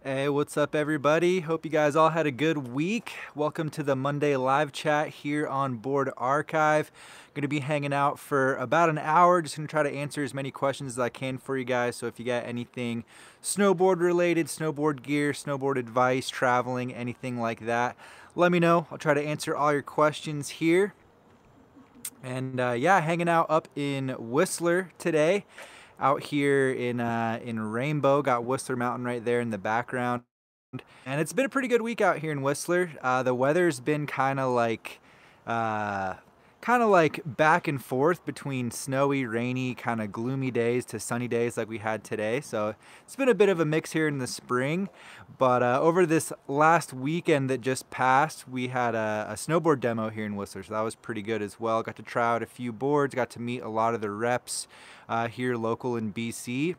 Hey, what's up, everybody? Hope you guys all had a good week. Welcome to the Monday live chat here on Board Archive. Going to be hanging out for about an hour. Just going to try to answer as many questions as I can for you guys. So if you got anything snowboard related, snowboard gear, snowboard advice, traveling, anything like that, let me know. I'll try to answer all your questions here. And yeah, hanging out up in Whistler today. Out here in Rainbow, got Whistler Mountain right there in the background, and it's been a pretty good week out here in Whistler. The weather's been uh, kind of like back and forth between snowy, rainy, kind of gloomy days to sunny days like we had today. So it's been a bit of a mix here in the spring. But over this last weekend that just passed, we had a snowboard demo here in Whistler, so that was pretty good as well. Got to try out a few boards, got to meet a lot of the reps here local in BC.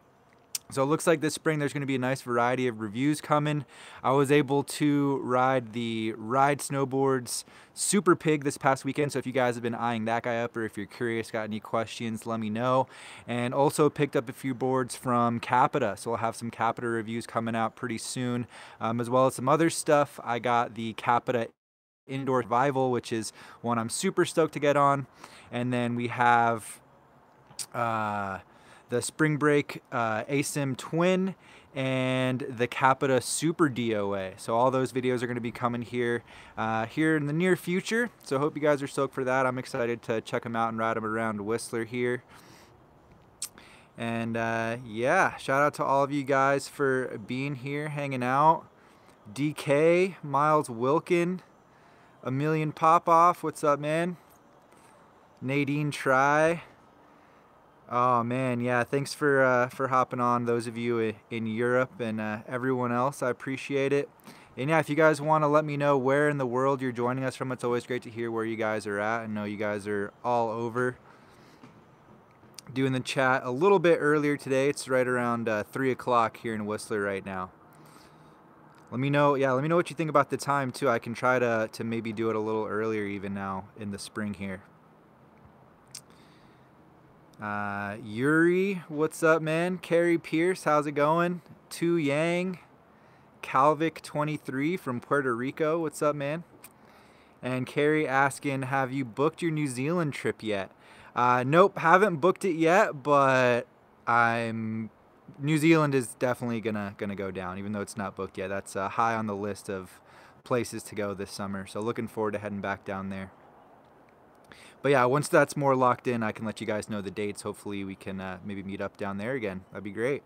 So it looks like this spring there's going to be a nice variety of reviews coming. I was able to ride the Ride Snowboards Super Pig this past weekend, so if you guys have been eyeing that guy up or if you're curious, got any questions, let me know. And also picked up a few boards from Capita, so I'll have some Capita reviews coming out pretty soon, as well as some other stuff. I got the Capita Indoor Survival, which is one I'm super stoked to get on. And then we have the Spring Break ASIM Twin and the Capita Super DOA. So all those videos are going to be coming here in the near future. So hope you guys are stoked for that. I'm excited to check them out and ride them around Whistler here. And yeah, shout out to all of you guys for being here, hanging out. DK, Miles Wilkin, A Million Popoff, what's up, man? Nadine Try. Oh man, yeah, thanks for hopping on, those of you in Europe and everyone else. I appreciate it. And yeah, if you guys want to let me know where in the world you're joining us from, it's always great to hear where you guys are at. I know you guys are all over. Doing the chat a little bit earlier today. It's right around 3 o'clock here in Whistler right now. Let me know, yeah, let me know what you think about the time too. I can try to maybe do it a little earlier even now in the spring here. Yuri, what's up, man? Carrie Pierce, how's it going? Tu Yang, Calvic 23 from Puerto Rico, what's up, man? And Carrie asking, have you booked your New Zealand trip yet? Nope, haven't booked it yet, but New Zealand is definitely gonna go down, even though it's not booked yet. That's high on the list of places to go this summer, so looking forward to heading back down there. But yeah, once that's more locked in, I can let you guys know the dates. Hopefully we can maybe meet up down there again. That'd be great.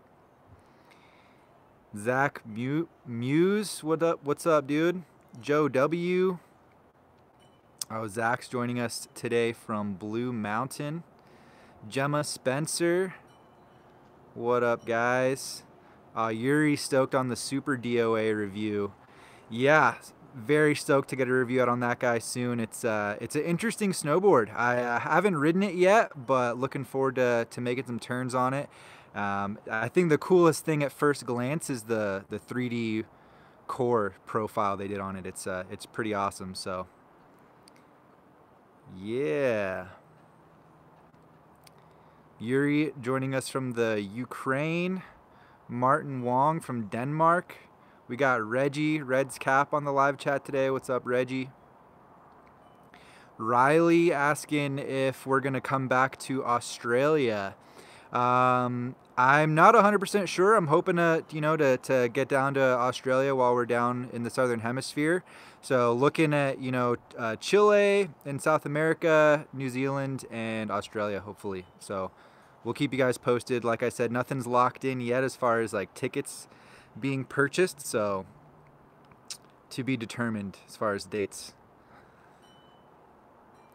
Zach Muse, what's up, dude? Joe W. Oh, Zach's joining us today from Blue Mountain. Gemma Spencer, what up, guys? Yuri stoked on the Super DOA review. Yeah, very stoked to get a review out on that guy soon. It's an interesting snowboard. I haven't ridden it yet, but looking forward to making some turns on it. I think the coolest thing at first glance is the 3D core profile they did on it. It's pretty awesome. So yeah, Yuri joining us from the Ukraine. Martin Wong from Denmark. We got Reggie, Red's Cap, on the live chat today. What's up, Reggie? Riley asking if we're going to come back to Australia. I'm not 100% sure. I'm hoping to get down to Australia while we're down in the Southern Hemisphere. So looking at, Chile in South America, New Zealand, and Australia, hopefully. So we'll keep you guys posted. Like I said, nothing's locked in yet as far as like tickets being purchased, so to be determined as far as dates.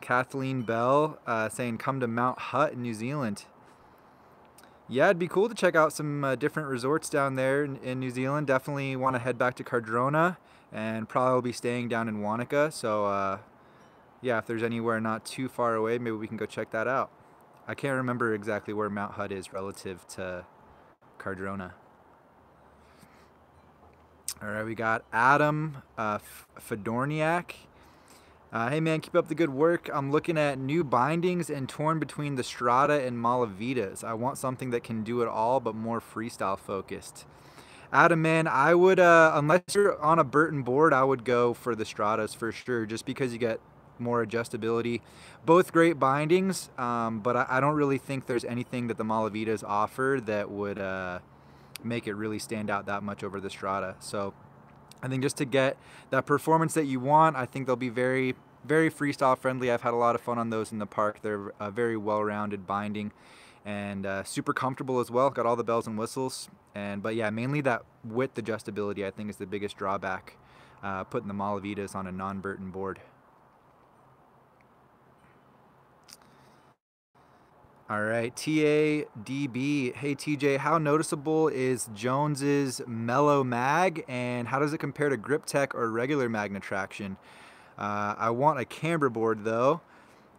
Kathleen Bell saying come to Mount Hutt in New Zealand. Yeah, it'd be cool to check out some different resorts down there in New Zealand. Definitely want to head back to Cardrona and probably will be staying down in Wanaka. So yeah, if there's anywhere not too far away, maybe we can go check that out. I can't remember exactly where Mount Hutt is relative to Cardrona. All right, we got Adam Fedorniak. Hey man, keep up the good work. I'm looking at new bindings and torn between the Strata and Malavitas. I want something that can do it all, but more freestyle focused. Adam, man, I would, unless you're on a Burton board, I would go for the Stratas for sure, just because you get more adjustability. Both great bindings, but I don't really think there's anything that the Malavitas offer that would make it really stand out that much over the Strata. So I think just to get that performance that you want, I think they'll be very, very freestyle friendly. I've had a lot of fun on those in the park. They're a very well-rounded binding and super comfortable as well. Got all the bells and whistles. But yeah, mainly that width adjustability I think is the biggest drawback, putting the Malavitas on a non-Burton board. All right, TADB. Hey TJ, how noticeable is Jones's Mellow Mag, and how does it compare to Grip Tech or regular Magna Traction? I want a camber board though,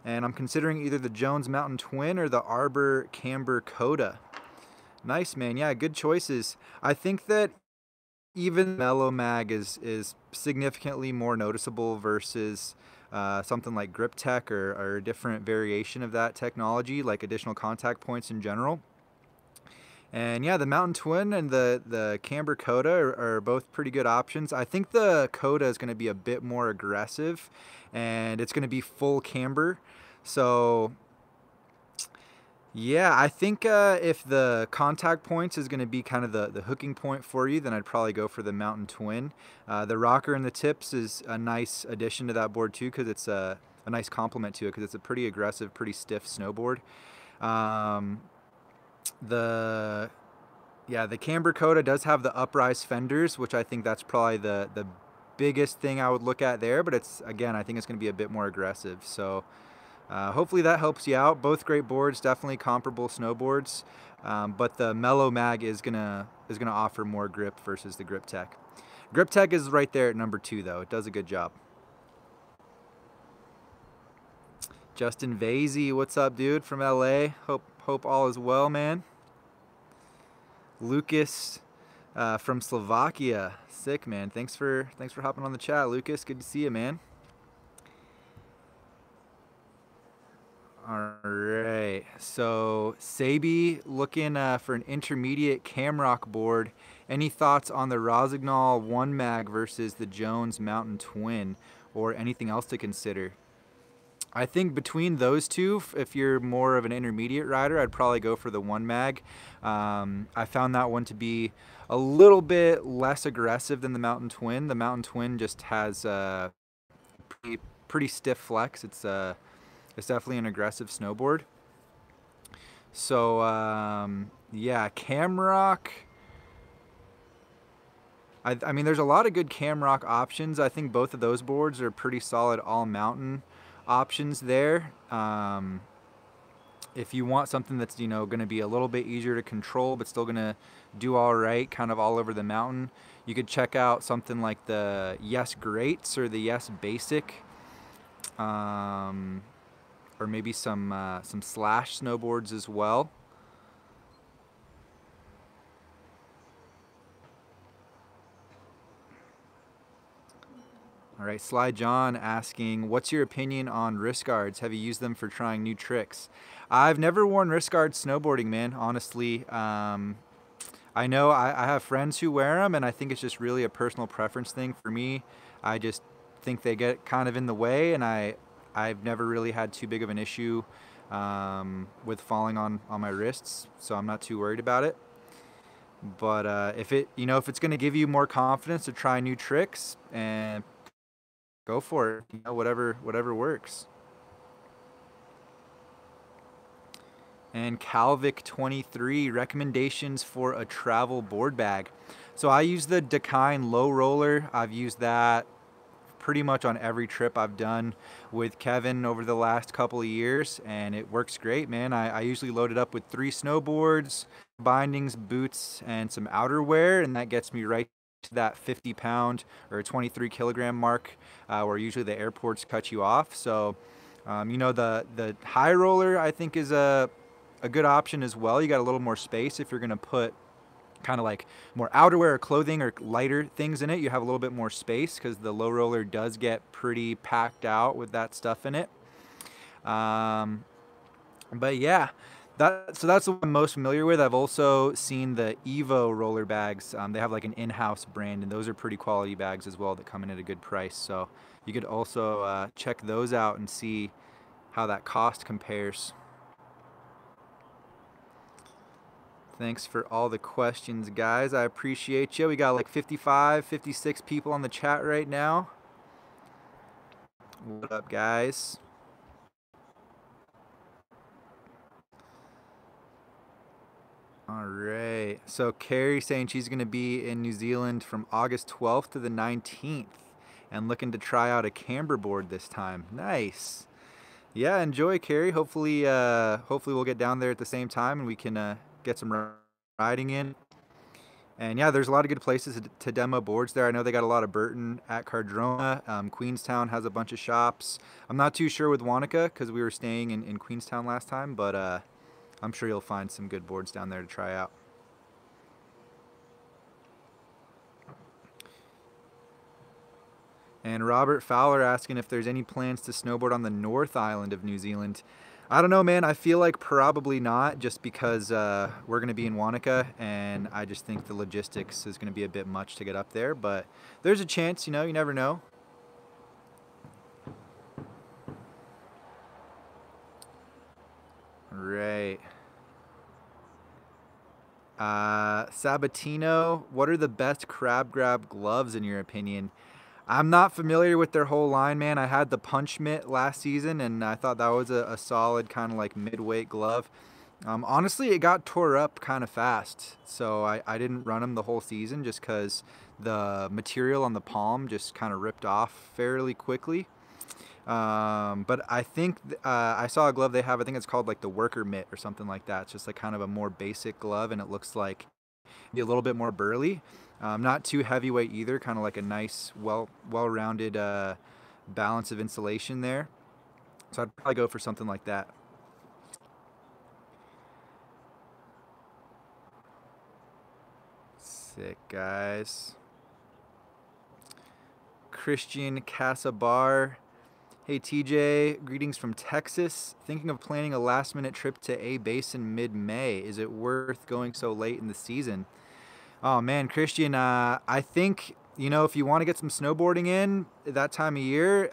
and I'm considering either the Jones Mountain Twin or the Arbor Camber Coda. Nice, man. Yeah, good choices. I think that even Mellow Mag is significantly more noticeable versus something like Grip Tech or a different variation of that technology, like additional contact points in general. And yeah, the Mountain Twin and the Camber Coda are both pretty good options. I think the Coda is going to be a bit more aggressive, and it's going to be full camber. So yeah, I think if the contact points is going to be kind of the hooking point for you, then I'd probably go for the Mountain Twin. The rocker and the tips is a nice addition to that board too, because it's a nice complement to it, because it's a pretty aggressive, pretty stiff snowboard. Um, the Camber Coda does have the uprise fenders, which I think that's probably the biggest thing I would look at there. But it's, again, I think it's going to be a bit more aggressive. So hopefully that helps you out. Both great boards, definitely comparable snowboards, but the Mellow Mag is gonna offer more grip versus the Grip Tech. Grip Tech is right there at number 2 though. It does a good job. Justin Vasey, what's up, dude, from LA? Hope all is well, man. Lucas from Slovakia, sick, man. Thanks for hopping on the chat, Lucas. Good to see you, man. All right, so Sabi looking for an intermediate Camrock board. Any thoughts on the Rossignol 1 Mag versus the Jones Mountain Twin, or anything else to consider? I think between those two, if you're more of an intermediate rider, I'd probably go for the 1 Mag. I found that one to be a little bit less aggressive than the Mountain Twin. The Mountain Twin just has pretty stiff flex. It's definitely an aggressive snowboard. So yeah, Camrock. I mean, there's a lot of good Camrock options. I think both of those boards are pretty solid all-mountain options there. If you want something that's, going to be a little bit easier to control but still going to do all right kind of all over the mountain, you could check out something like the Yes Greats or the Yes Basic. Or maybe some Slash snowboards as well. All right, Sly John asking, what's your opinion on wrist guards? Have you used them for trying new tricks? I've never worn wrist guards snowboarding, man, honestly. I know I have friends who wear them, and I think it's just really a personal preference thing. For me, I just think they get kind of in the way, and I've never really had too big of an issue with falling on my wrists, so I'm not too worried about it. But if it's going to give you more confidence to try new tricks, and go for it, whatever works. And Calvic23, recommendations for a travel board bag. So I use the Dakine Low Roller. I've used that pretty much on every trip I've done with Kevin over the last couple of years, and it works great, man. I usually load it up with 3 snowboards, bindings, boots, and some outerwear, and that gets me right to that 50-pound or 23-kilogram mark, where usually the airports cut you off. So the high roller I think is a good option as well. You got a little more space if you're going to put kind of like more outerwear or clothing or lighter things in it. You have a little bit more space because the low roller does get pretty packed out with that stuff in it. But yeah, So that's the one I'm most familiar with. I've also seen the Evo roller bags. They have like an in-house brand, and those are pretty quality bags as well that come in at a good price. So you could also check those out and see how that cost compares. Thanks for all the questions, guys. I appreciate you. We got like 55, 56 people on the chat right now. What up, guys? All right. So Carrie saying she's going to be in New Zealand from August 12th to the 19th and looking to try out a camber board this time. Nice. Yeah, enjoy, Carrie. Hopefully we'll get down there at the same time and we can get some riding in. And yeah, there's a lot of good places to demo boards there. I know they got a lot of Burton at Cardrona. Queenstown has a bunch of shops. I'm not too sure with Wanaka because we were staying in Queenstown last time, but I'm sure you'll find some good boards down there to try out. And Robert Fowler asking if there's any plans to snowboard on the North Island of New Zealand. I don't know, man. I feel like probably not, just because we're going to be in Wanaka, and I just think the logistics is going to be a bit much to get up there. But there's a chance, you know, you never know. Right. Sabatino, what are the best crab grab gloves in your opinion? I'm not familiar with their whole line, man. I had the Punch Mitt last season, and I thought that was a solid kind of like mid-weight glove. Honestly, it got tore up kind of fast, so I didn't run them the whole season just because the material on the palm just kind of ripped off fairly quickly. But I think I saw a glove they have. I think it's called like the Worker Mitt or something like that. It's just like kind of a more basic glove, and it looks like be a little bit more burly. Not too heavyweight either, kind of like a nice, well-rounded balance of insulation there. So I'd probably go for something like that. Sick, guys. Christian Casabar. Hey TJ, greetings from Texas. Thinking of planning a last-minute trip to A Basin mid-May. Is it worth going so late in the season? Oh man, Christian, I think, you know, if you want to get some snowboarding in that time of year,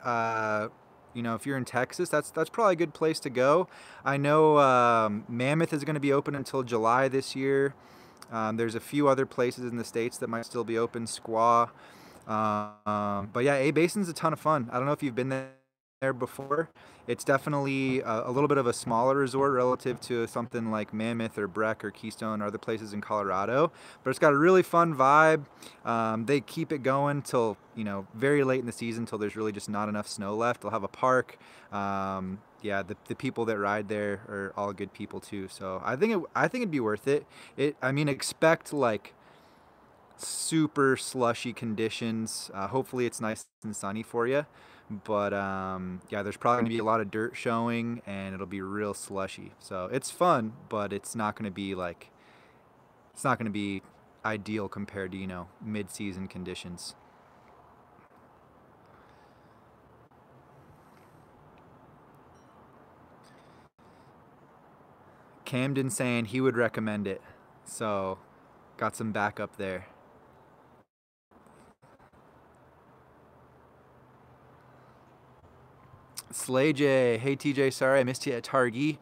you know, if you're in Texas, that's probably a good place to go. I know Mammoth is going to be open until July this year. There's a few other places in the States that might still be open, Squaw. But yeah, A Basin's a ton of fun. I don't know if you've been there before. It's definitely a little bit of a smaller resort relative to something like Mammoth or Breck or Keystone or other places in Colorado, but it's got a really fun vibe. They keep it going till, you know, very late in the season till there's really just not enough snow left. They'll have a park. Yeah, the people that ride there are all good people too. So I think it'd be worth it. I mean, expect like super slushy conditions. Hopefully it's nice and sunny for you. But yeah, there's probably going to be a lot of dirt showing, and it'll be real slushy. So it's fun, but it's not going to be like, it's not going to be ideal compared to, you know, mid-season conditions. Camden saying he would recommend it. So got some backup there. Slay J, hey TJ, sorry I missed you at Targhee.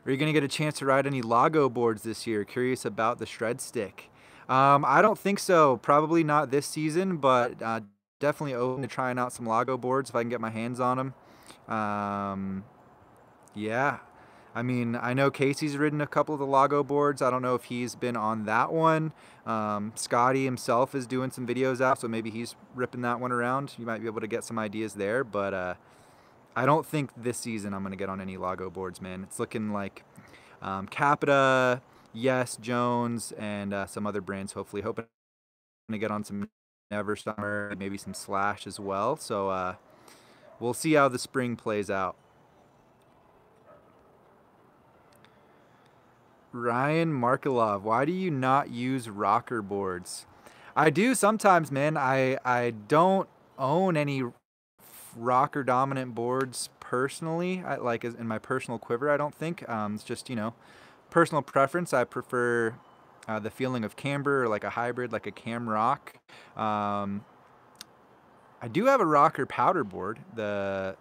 Are you going to get a chance to ride any Lago boards this year? Curious about the shred stick. I don't think so. Probably not this season, but definitely open to trying out some Lago boards if I can get my hands on them. Yeah. I mean, I know Casey's ridden a couple of the Lago boards. I don't know if he's been on that one. Scotty himself is doing some videos out, so maybe he's ripping that one around. You might be able to get some ideas there, but I don't think this season I'm going to get on any Lago boards, man. It's looking like Capita, Yes, Jones, and some other brands, hopefully. Hoping to get on some Never Summer, maybe some Slash as well. So we'll see how the spring plays out. Ryan Markelov, why do you not use rocker boards? I do sometimes, man. I don't own any rocker dominant boards personally, like in my personal quiver. I don't think it's just, you know, personal preference, I prefer the feeling of camber, or like a hybrid, like a cam rock. Um, I do have a rocker powder board, the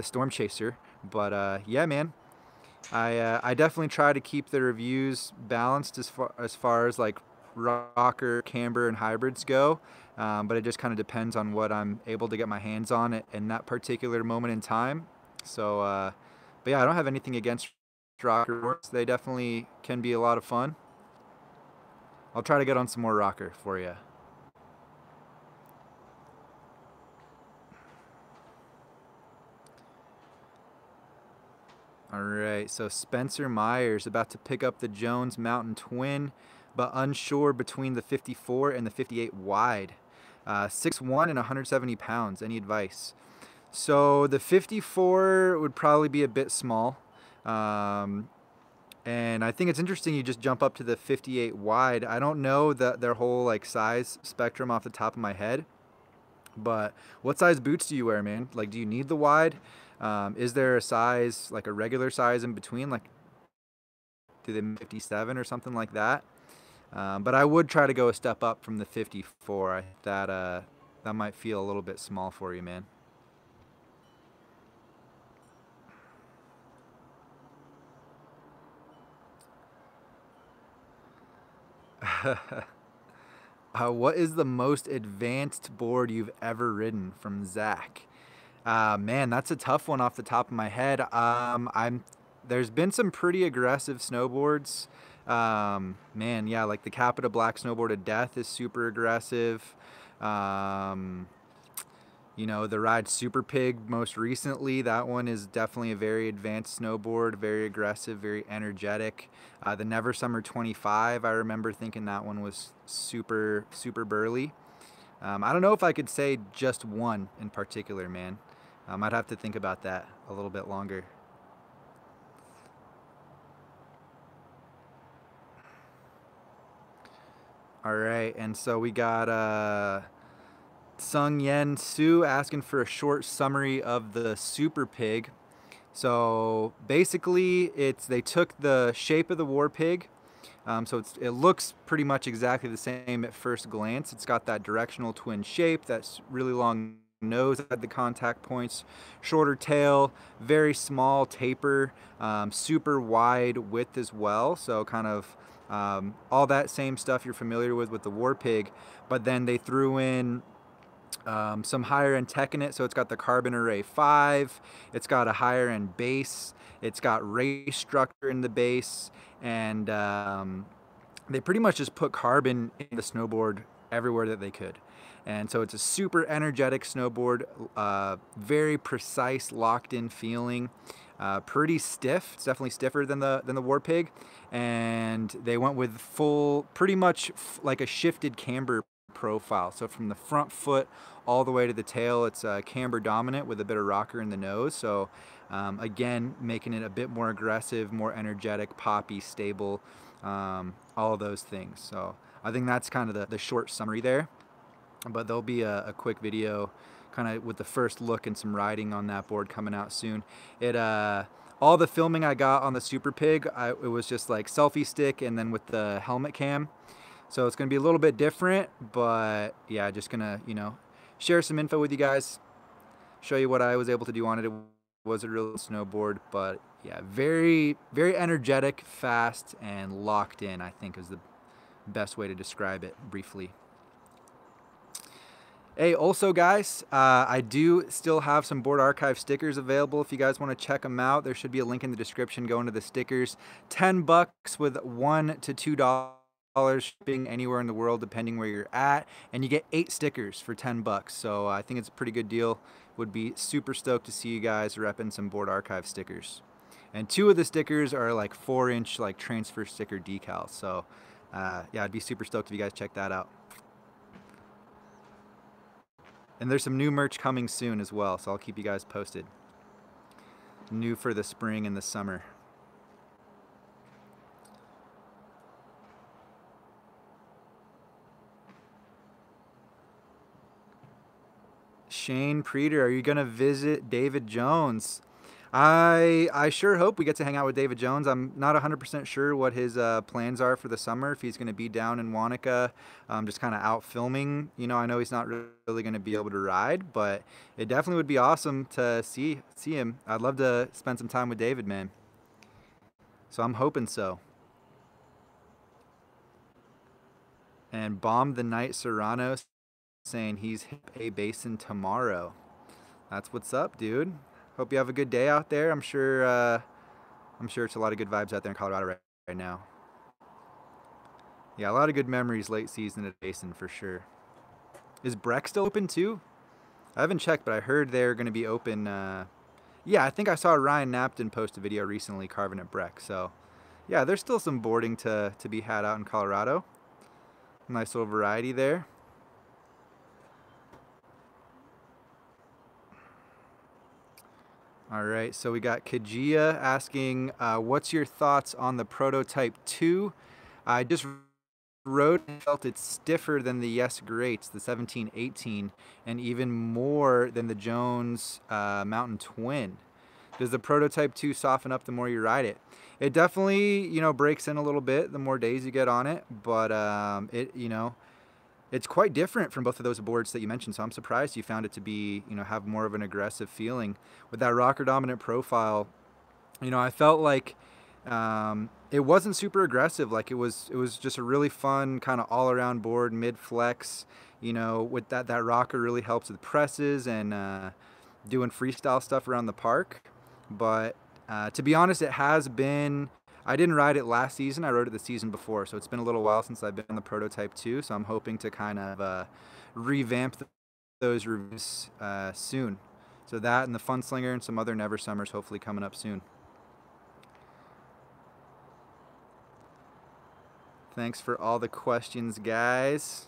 Storm Chaser, but yeah, man, I definitely try to keep the reviews balanced as far as like rocker, camber, and hybrids go. But it just kind of depends on what I'm able to get my hands on in that particular moment in time. So, but yeah, I don't have anything against rocker boards. They definitely can be a lot of fun. I'll try to get on some more rocker for you. All right, so Spencer Myers about to pick up the Jones Mountain Twin, but unsure between the 54 and the 58 wide. 6'1" and 170 pounds. Any advice? So the 54 would probably be a bit small. Um, and I think it's interesting you just jump up to the 58 wide. I don't know their whole like size spectrum off the top of my head. But what size boots do you wear, man? Like, do you need the wide? Is there a size, like a regular size in between? Like, do they make 57 or something like that? But I would try to go a step up from the 54. That might feel a little bit small for you, man. What is the most advanced board you've ever ridden? From Zach. Man, that's a tough one off the top of my head. There's been some pretty aggressive snowboards. Man, yeah, like the Capita Black Snowboard of Death is super aggressive. Um, the Ride Super Pig most recently, that one is definitely a very advanced snowboard, very aggressive, very energetic. The Never Summer 25, I remember thinking that one was super, super burly. I don't know if I could say just one in particular, man. I'd have to think about that a little bit longer. All right, and so we got Sung Yen Su asking for a short summary of the Super Pig. So basically, they took the shape of the War Pig. So it looks pretty much exactly the same at first glance. It's got that directional twin shape, that's really long nose at the contact points, shorter tail, very small taper, super wide width as well. So kind of all that same stuff you're familiar with the War Pig, but then they threw in some higher end tech in it. So it's got the Carbon Array 5, it's got a higher end base, it's got race structure in the base, and they pretty much just put carbon in the snowboard everywhere that they could. And so it's a super energetic snowboard, very precise, locked in feeling, pretty stiff. It's definitely stiffer than the War Pig. And they went with pretty much like a shifted camber profile. So from the front foot all the way to the tail, it's camber dominant with a bit of rocker in the nose. So again, making it a bit more aggressive, more energetic, poppy, stable, all of those things. So I think that's kind of the short summary there. But there'll be a quick video kind of with the first look and some riding on that board coming out soon. All the filming I got on the Super Pig, it was just like selfie stick and then with the helmet cam. So it's going to be a little bit different, but yeah, just going to, share some info with you guys, show you what I was able to do on it. It was a real snowboard, but yeah, very, very energetic, fast, and locked in, I think is the best way to describe it briefly. Hey, also guys, I do still have some Board Archive stickers available if you guys want to check them out. There should be a link in the description going to the stickers. $10 with $1 to $2 shipping anywhere in the world depending where you're at, and you get 8 stickers for $10. So I think it's a pretty good deal. Would be super stoked to see you guys repping some Board Archive stickers. And 2 of the stickers are like 4-inch like transfer sticker decals. So yeah, I'd be super stoked if you guys check that out. And there's some new merch coming soon as well, so I'll keep you guys posted. New for the spring and the summer. Shane Preeter, are you going to visit David Jones? I sure hope we get to hang out with David Jones. I'm not 100% sure what his plans are for the summer. If he's going to be down in Wanaka, just kind of out filming. You know, I know he's not really going to be able to ride, but it definitely would be awesome to see him. I'd love to spend some time with David, man. So I'm hoping so. And Bomb the Night Serrano saying he's hip a basin tomorrow. That's what's up, dude. Hope you have a good day out there. I'm sure it's a lot of good vibes out there in Colorado right now. Yeah, a lot of good memories late season at Basin for sure. Is Breck still open too? I haven't checked, but I heard they're going to be open. Yeah, I think I saw Ryan Napton post a video recently carving at Breck. So, yeah, there's still some boarding to be had out in Colorado. Nice little variety there. All right, so we got Kajia asking, what's your thoughts on the Prototype 2? I just rode and felt it's stiffer than the Yes Greats, the 1718, and even more than the Jones Mountain Twin. Does the Prototype 2 soften up the more you ride it? It definitely, you know, breaks in a little bit the more days you get on it, but it's quite different from both of those boards that you mentioned, so I'm surprised you found it to be, you know, have more of an aggressive feeling. With that rocker dominant profile, you know, I felt like it wasn't super aggressive. Like it was just a really fun kind of all around board, mid flex. You know, with that rocker really helps with presses and doing freestyle stuff around the park. But to be honest, it has been. I didn't ride it last season. I rode it the season before, so it's been a little while since I've been on the Prototype 2. So I'm hoping to kind of revamp those reviews soon. So that and the Fun Slinger and some other Never Summers hopefully coming up soon. Thanks for all the questions, guys.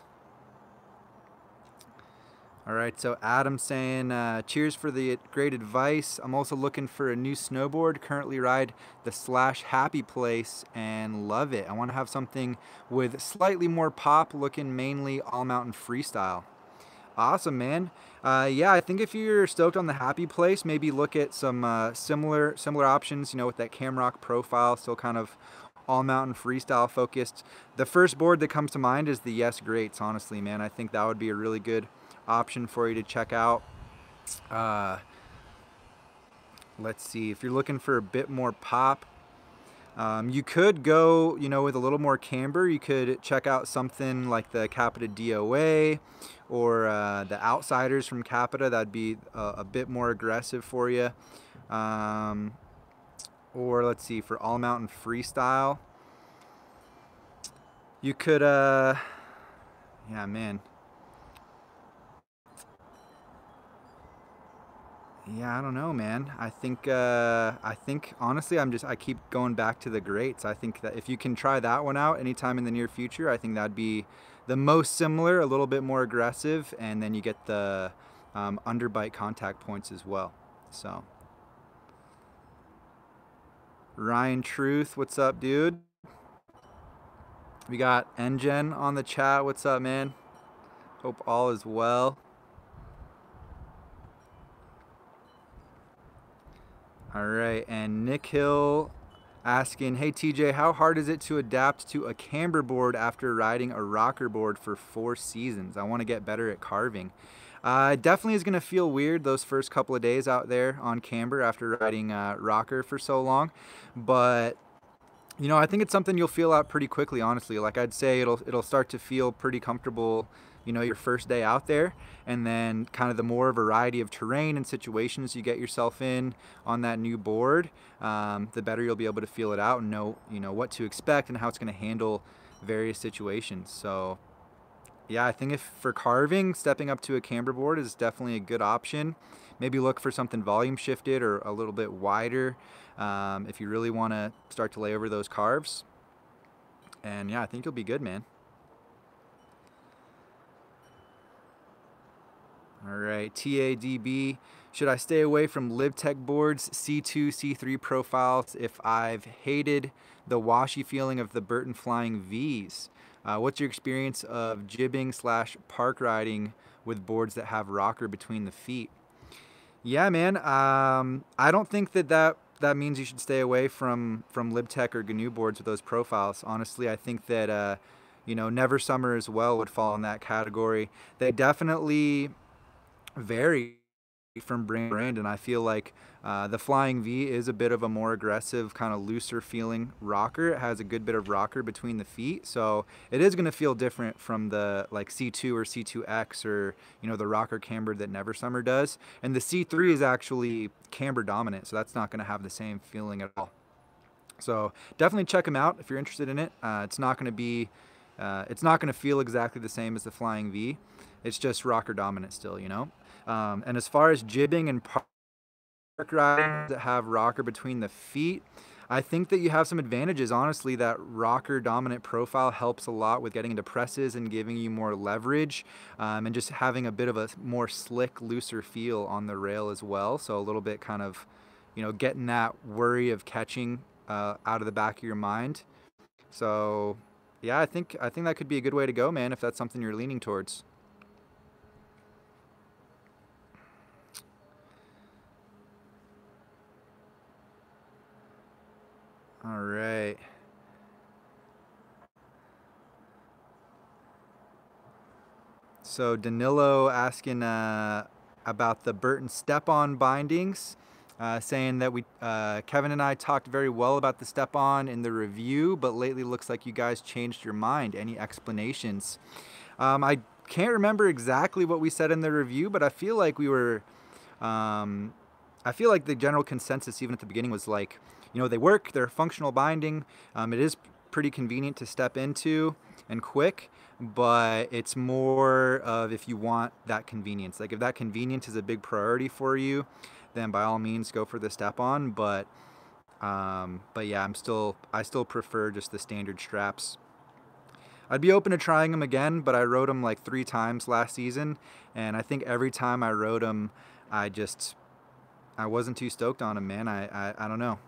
All right, so Adam saying, cheers for the great advice. I'm also looking for a new snowboard. Currently ride the Slash Happy Place and love it. I want to have something with slightly more pop, looking mainly all mountain freestyle. Awesome, man. Yeah, I think if you're stoked on the Happy Place, maybe look at some similar options, you know, with that Camrock profile, still kind of all mountain freestyle focused. The first board that comes to mind is the Yes Greats, honestly, man. I think that would be a really good option for you to check out. Let's see, if you're looking for a bit more pop, you could go, you know, with a little more camber. You could check out something like the Capita DOA or the Outsiders from Capita. That'd be a bit more aggressive for you. Or let's see, for all mountain freestyle, you could, yeah, man. Yeah, I don't know, man. I think honestly, I keep going back to the greats. I think that if you can try that one out anytime in the near future, I think that'd be the most similar, a little bit more aggressive, and then you get the underbite contact points as well. So, Ryan Truth, what's up, dude? We got Engen on the chat. What's up, man? Hope all is well. All right, and Nick Hill asking, hey TJ, how hard is it to adapt to a camber board after riding a rocker board for 4 seasons? I want to get better at carving. It definitely is going to feel weird those first couple of days out there on camber after riding rocker for so long, but you know, I think it's something you'll feel out pretty quickly, honestly. Like I'd say it'll start to feel pretty comfortable, you know, your first day out there, and then kind of the more variety of terrain and situations you get yourself in on that new board, the better you'll be able to feel it out and know, you know, what to expect and how it's going to handle various situations. So yeah, I think if for carving, stepping up to a camber board is definitely a good option. Maybe look for something volume shifted or a little bit wider if you really want to start to lay over those carves. And yeah, I think you'll be good, man. All right, TADB. Should I stay away from LibTech boards, C2, C3 profiles if I've hated the washy feeling of the Burton Flying Vs? What's your experience of jibbing / park riding with boards that have rocker between the feet? Yeah, man. I don't think that means you should stay away from LibTech or GNU boards with those profiles. Honestly, I think that Never Summer as well would fall in that category. They definitely vary from brand to brand, and I feel like the Flying V is a bit of a more aggressive, kind of looser feeling rocker. It has a good bit of rocker between the feet, so it is going to feel different from the like C2 or C2X or the rocker camber that Never Summer does. And the C3 is actually camber dominant, so that's not going to have the same feeling at all. So definitely check them out if you're interested in it. It's not going to feel exactly the same as the Flying V. It's just rocker dominant still. And as far as jibbing and park riding that have rocker between the feet, I think that you have some advantages. Honestly, that rocker dominant profile helps a lot with getting into presses and giving you more leverage, and just having a bit of a more slick, looser feel on the rail as well. So a little bit kind of, getting that worry of catching out of the back of your mind. So yeah, I think that could be a good way to go, man, if that's something you're leaning towards. All right. So Danilo asking about the Burton step-on bindings, saying that Kevin and I talked very well about the step-on in the review, but lately looks like you guys changed your mind. Any explanations? I can't remember exactly what we said in the review, but I feel like we were. I feel like the general consensus, even at the beginning, was like, they work, they're functional binding. It is pretty convenient to step into and quick, but it's more of if you want that convenience. Like if that convenience is a big priority for you, then by all means go for the step on. But yeah, I still prefer just the standard straps. I'd be open to trying them again, but I rode them like 3 times last season, and I think every time I rode them, I just I wasn't too stoked on them, man. I don't know.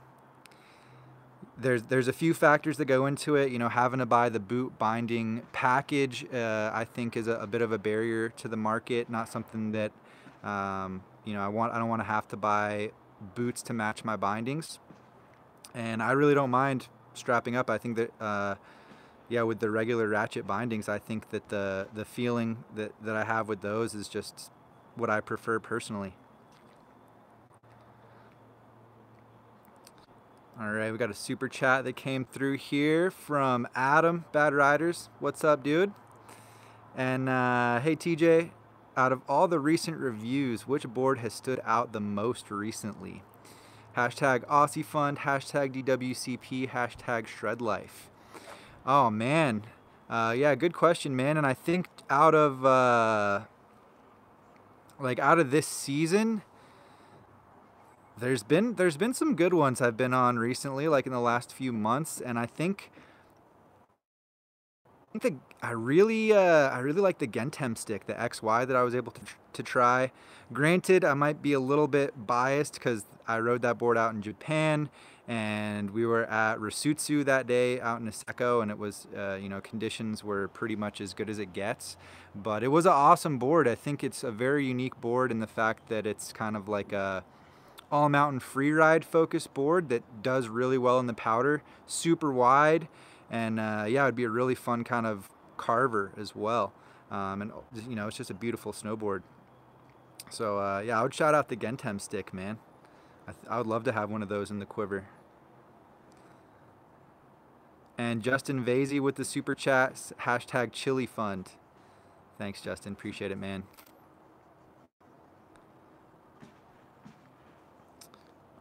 There's a few factors that go into it. Having to buy the boot binding package, I think is a bit of a barrier to the market. Not something that I don't want to have to buy boots to match my bindings, and I really don't mind strapping up. I think that yeah, with the regular ratchet bindings, I think that the feeling that I have with those is just what I prefer personally. All right, we got a super chat that came through here from Adam, Bad Riders. What's up, dude? And hey, TJ, out of all the recent reviews, which board has stood out the most recently? Hashtag Aussie Fund, hashtag DWCP, hashtag Shred Life. Oh, man. Yeah, good question, man. And I think out of this season, there's been some good ones I've been on recently, like in the last few months, and I really like the Gentem stick, the XY that I was able to try. Granted, I might be a little bit biased because I rode that board out in Japan, and we were at Risutsu that day out in Niseko, and it was conditions were pretty much as good as it gets. But it was an awesome board. I think it's a very unique board in the fact that it's kind of like a all mountain free ride focused board that does really well in the powder, super wide, and yeah, it'd be a really fun kind of carver as well. And it's just a beautiful snowboard. So yeah, I would shout out the Gentem stick, man. I would love to have one of those in the quiver. And Justin Vasey with the super chat, hashtag Chili Fund. Thanks, Justin. Appreciate it, man.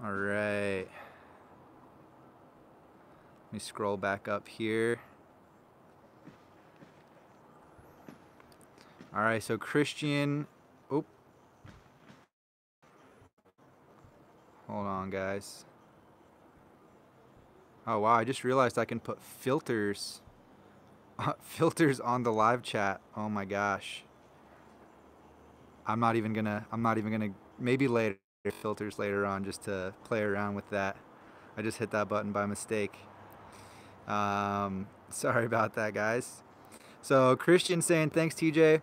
All right. Let me scroll back up here. All right, so Christian. Oh. Hold on, guys. Oh, wow, I just realized I can put filters filters on the live chat. Oh my gosh. I'm not even gonna maybe later, filters later on, just to play around with that. I just hit that button by mistake. Sorry about that, guys. So Christian saying, thanks TJ.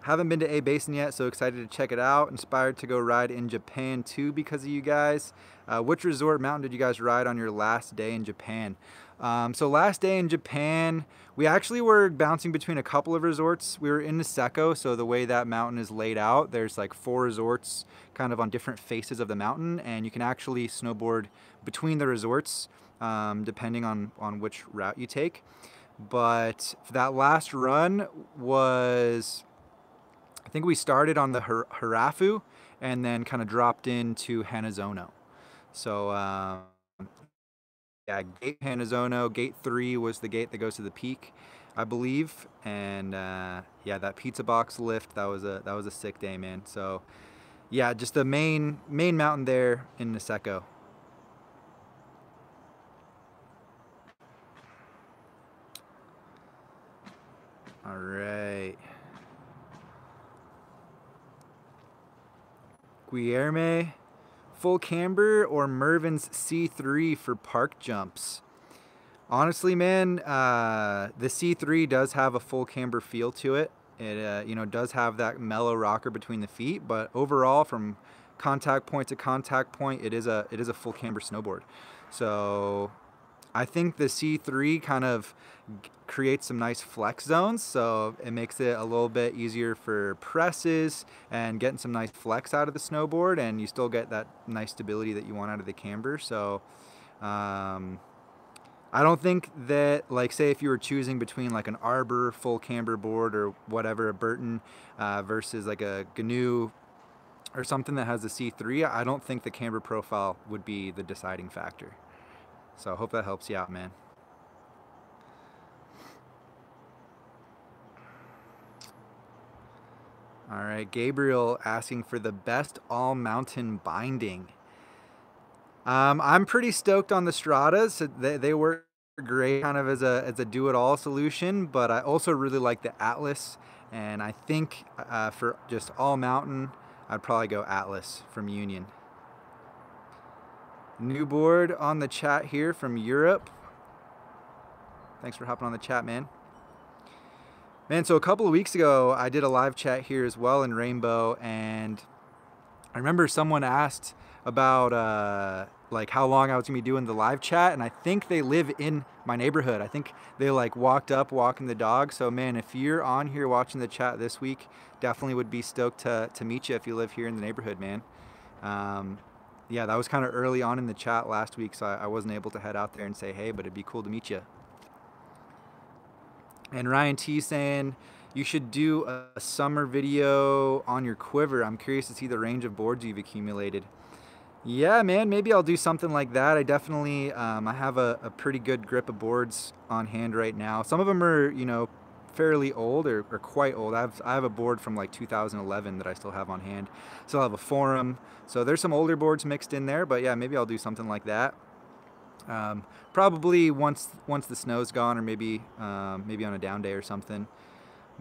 Haven't been to A Basin yet, so excited to check it out. Inspired to go ride in Japan too because of you guys. Which resort mountain did you guys ride on your last day in Japan? So last day in Japan, we actually were bouncing between a couple of resorts. We were in Niseko, so the way that mountain is laid out, there's like 4 resorts kind of on different faces of the mountain, and you can actually snowboard between the resorts depending on which route you take. But that last run was, I think we started on the Harafu and then kind of dropped into Hanazono. So yeah, Gate Hanazono, Gate 3 was the gate that goes to the peak, I believe. And yeah, that pizza box lift, that was a sick day, man. So yeah, just the main mountain there in Niseko. All right. Guilherme, full camber or Mervin's C3 for park jumps? Honestly, man, the C3 does have a full camber feel to it. It you know, does have that mellow rocker between the feet, but overall, from contact point to contact point, it is a full camber snowboard. So I think the C3 kind of creates some nice flex zones, so it makes it a little bit easier for presses and getting some nice flex out of the snowboard, and you still get that nice stability that you want out of the camber. So I don't think that, like, say if you were choosing between like an Arbor full camber board or whatever, a Burton versus like a GNU or something that has a C3, I don't think the camber profile would be the deciding factor. So I hope that helps you out, man. All right, Gabriel asking for the best all-mountain binding. I'm pretty stoked on the Stratas. They work great kind of as a do-it-all solution, but I also really like the Atlas, and I think for just all-mountain, I'd probably go Atlas from Union. New board on the chat here from Europe. Thanks for hopping on the chat, man. Man, so a couple of weeks ago, I did a live chat here as well in Rainbow, and I remember someone asked about like how long I was gonna be doing the live chat, and I think they live in my neighborhood. I think they like walked up walking the dog. So man, if you're on here watching the chat this week, definitely would be stoked to meet you if you live here in the neighborhood, man. Yeah, that was kind of early on in the chat last week, so I wasn't able to head out there and say hey, but it'd be cool to meet you. And Ryan T saying, you should do a summer video on your quiver. I'm curious to see the range of boards you've accumulated. Yeah, man, maybe I'll do something like that. I definitely, I have a pretty good grip of boards on hand right now. Some of them are, you know, fairly old or quite old. I have a board from like 2011 that I still have on hand. Still have a Forum. So there's some older boards mixed in there, but yeah, maybe I'll do something like that. Probably once the snow's gone, or maybe maybe on a down day or something.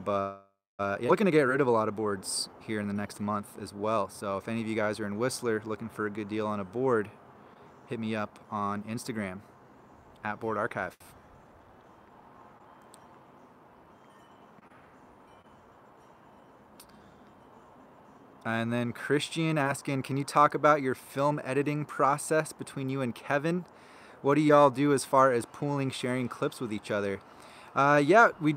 But yeah, looking to get rid of a lot of boards here in the next month as well. So if any of you guys are in Whistler looking for a good deal on a board, hit me up on Instagram at Board Archive. And then Christian asking, can you talk about your film editing process between you and Kevin? What do y'all do as far as pooling, sharing clips with each other? Yeah, we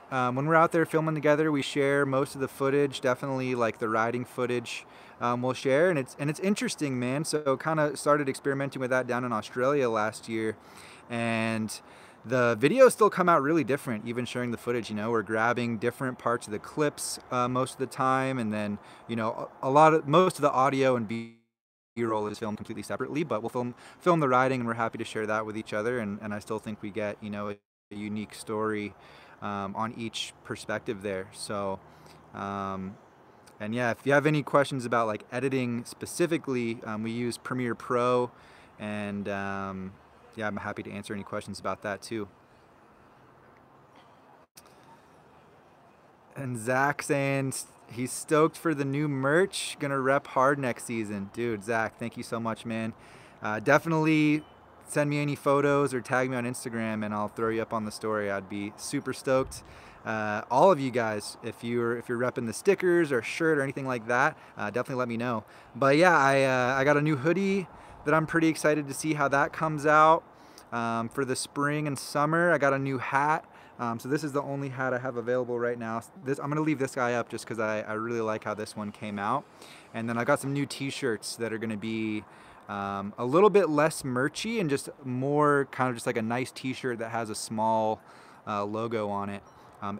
when we're out there filming together, we share most of the footage. Definitely like the riding footage, we'll share, and it's interesting, man. So kind of started experimenting with that down in Australia last year, and the videos still come out really different, even sharing the footage. You know, we're grabbing different parts of the clips most of the time, and then, you know, most of the audio and B-roll is filmed completely separately, but we'll film the riding, and we're happy to share that with each other. And I still think we get, you know, a unique story on each perspective there. So and yeah, if you have any questions about like editing specifically, we use Premiere Pro, and yeah, I'm happy to answer any questions about that too. And Zach saying he's stoked for the new merch, gonna rep hard next season. Dude, Zach, thank you so much, man. Definitely send me any photos or tag me on Instagram and I'll throw you up on the story. I'd be super stoked. all of you guys, if you're repping the stickers or shirt or anything like that, definitely let me know. But yeah, I got a new hoodie that I'm pretty excited to see how that comes out for the spring and summer. I got a new hat. So this is the only hat I have available right now. I'm gonna leave this guy up just because I really like how this one came out. And then I got some new t-shirts that are gonna be a little bit less merchy and just more kind of just like a nice t-shirt that has a small logo on it,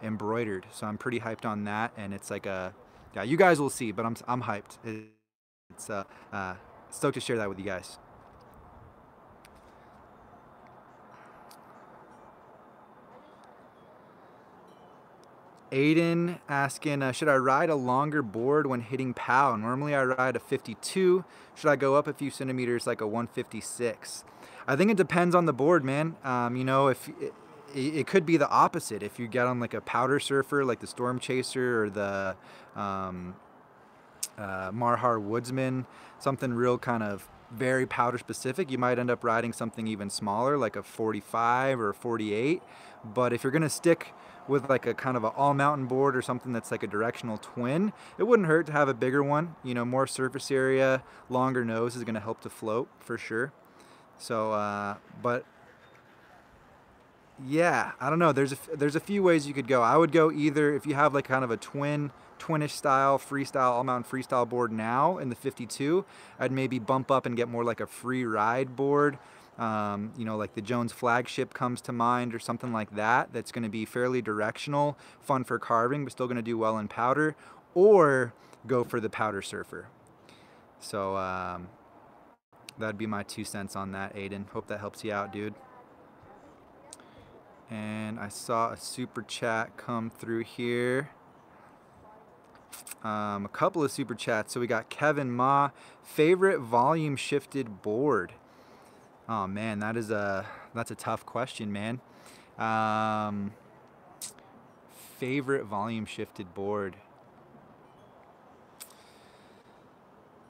embroidered. So I'm pretty hyped on that, and it's like yeah, you guys will see, but I'm hyped. It's stoked to share that with you guys. Aiden asking, should I ride a longer board when hitting POW? Normally I ride a 52. Should I go up a few centimeters like a 156? I think it depends on the board, man. You know, if it could be the opposite. If you get on like a powder surfer, like the Storm Chaser or the Marhar Woodsman, something real kind of very powder specific, you might end up riding something even smaller, like a 45 or a 48. But if you're gonna stick with like a kind of an all mountain board or something that's like a directional twin, it wouldn't hurt to have a bigger one. You know, more surface area, longer nose is gonna help to float for sure. So, but yeah, I don't know. There's a few ways you could go. I would go either if you have like kind of a twinish style freestyle all mountain freestyle board now in the 52. I'd maybe bump up and get more like a free ride board. You know, like the Jones flagship comes to mind or something like that. That's going to be fairly directional, fun for carving, but still going to do well in powder. Or go for the powder surfer. So that'd be my 2 cents on that, Aiden. Hope that helps you out, dude. And I saw a super chat come through here. A couple of super chats. So we got Kevin Ma, favorite volume shifted board. Oh man, that's a tough question, man. Favorite volume shifted board.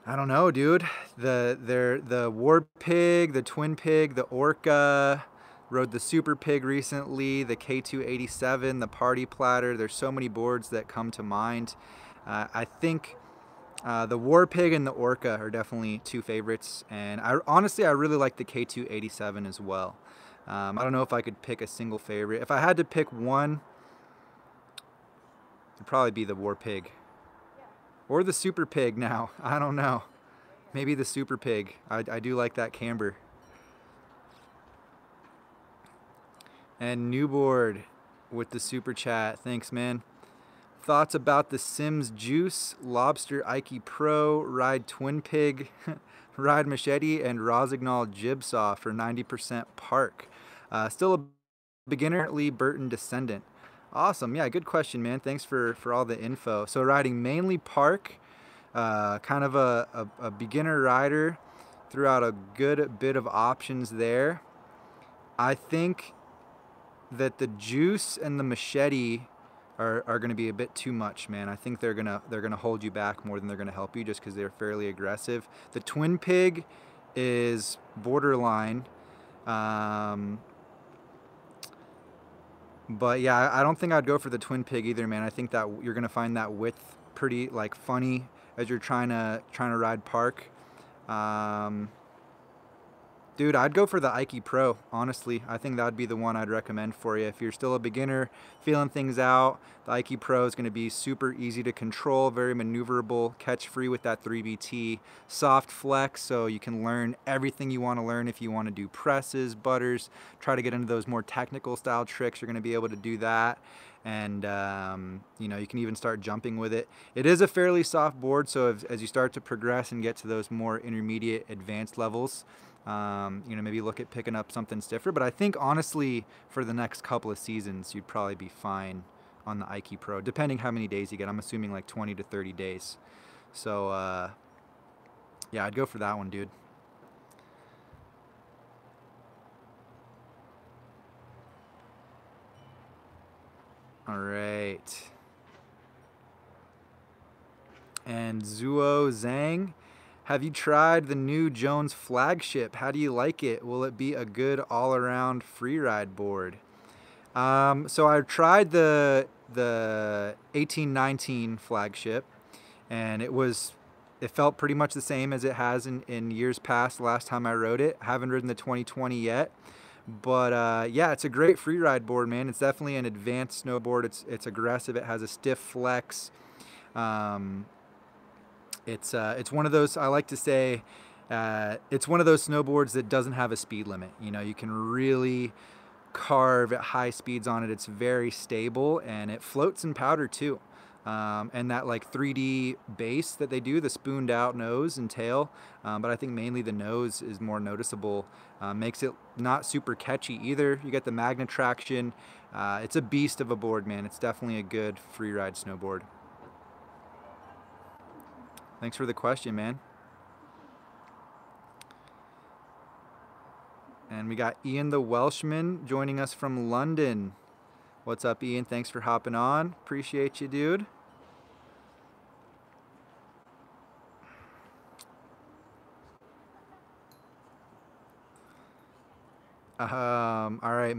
I don't know, dude. The War Pig, the Twin Pig, the Orca. Rode the Super Pig recently, the K287, the Party Platter. There's so many boards that come to mind. I think the War Pig and the Orca are definitely 2 favorites. And honestly, I really like the K287 as well. I don't know if I could pick a single favorite. If I had to pick one, it'd probably be the War Pig. Or the Super Pig now. I don't know. Maybe the Super Pig. I do like that camber. And Newboard with the super chat. Thanks, man. Thoughts about the Sims Juice, Lobster Ike Pro, Ride Twin Pig, Ride Machete, and Rosignol Jibsaw for 90% park. Still a beginner, Lee Burton Descendant. Awesome. Yeah, good question, man. Thanks for all the info. So riding mainly park, kind of a beginner rider, threw out a good bit of options there. I think that the Juice and the Machete are going to be a bit too much, man. I think they're gonna hold you back more than they're gonna help you, just because they're fairly aggressive. The Twin Pig is borderline, but yeah, I don't think I'd go for the Twin Pig either, man. I think that you're gonna find that width pretty like funny as you're trying to ride park. Dude, I'd go for the Ike Pro, honestly. I think that would be the one I'd recommend for you. If you're still a beginner, feeling things out, the Ike Pro is going to be super easy to control, very maneuverable, catch free with that 3BT, soft flex, so you can learn everything you want to learn. If you want to do presses, butters, try to get into those more technical style tricks, you're going to be able to do that. And you know, you can even start jumping with it. It is a fairly soft board, so as you start to progress and get to those more intermediate advanced levels, you know, maybe look at picking up something stiffer. But I think honestly, for the next couple of seasons, you'd probably be fine on the Ike Pro, depending how many days you get. I'm assuming like 20 to 30 days. So yeah, I'd go for that one, dude. All right. And Zuo Zhang, have you tried the new Jones flagship? How do you like it? Will it be a good all-around freeride board? So I tried the the 1819 flagship, and it felt pretty much the same as it has in years past. The last time I rode it, haven't ridden the 2020 yet, but yeah, it's a great freeride board, man. It's definitely an advanced snowboard. It's aggressive. It has a stiff flex. It's one of those, I like to say, it's one of those snowboards that doesn't have a speed limit. You know, you can really carve at high speeds on it. It's very stable, and it floats in powder too. And that like 3D base that they do, the spooned out nose and tail, but I think mainly the nose is more noticeable, makes it not super catchy either. You get the magnet traction. It's a beast of a board, man. It's definitely a good freeride snowboard. Thanks for the question, man. And we got Ian the Welshman joining us from London. What's up, Ian? Thanks for hopping on. Appreciate you, dude. All right,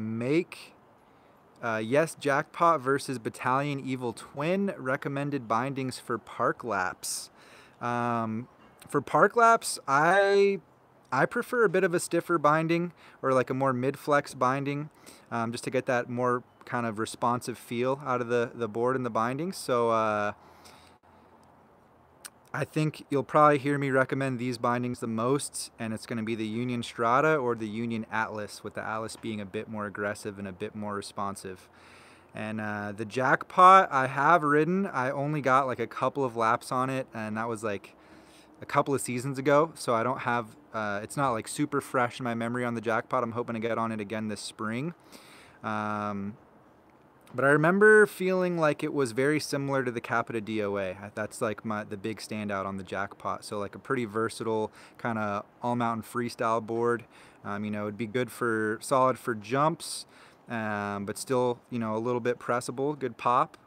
yes, Jackpot versus Battalion Evil Twin. Recommended bindings for park laps. For park laps, I prefer a bit of a stiffer binding, or like a more mid-flex binding, just to get that more kind of responsive feel out of the board and the binding. So I think you'll probably hear me recommend these bindings the most, and it's going to be the Union Strata or the Union Atlas, with the Atlas being a bit more aggressive and a bit more responsive. And the Jackpot I have ridden. I only got like a couple of laps on it, and that was like a couple of seasons ago, so I don't have, it's not like super fresh in my memory on the Jackpot. I'm hoping to get on it again this spring. But I remember feeling like it was very similar to the Capita DOA. That's like the big standout on the Jackpot. So like a pretty versatile kind of all-mountain freestyle board. You know, it'd be good solid for jumps, but still, you know, a little bit pressable, good pop.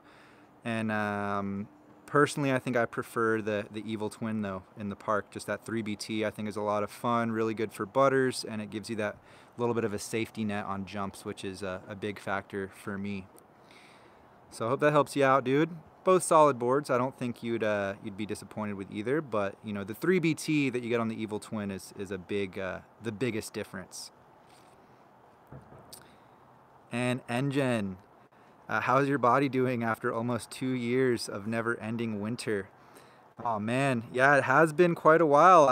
And personally, I think I prefer the Evil Twin though in the park. Just that 3BT I think is a lot of fun, really good for butters, and it gives you that little bit of a safety net on jumps, which is a big factor for me. So I hope that helps you out, dude. Both solid boards. I don't think you'd be disappointed with either, but you know, the 3BT that you get on the Evil Twin is a big the biggest difference. And Engine, how's your body doing after almost 2 years of never-ending winter? Oh man, yeah, it has been quite a while.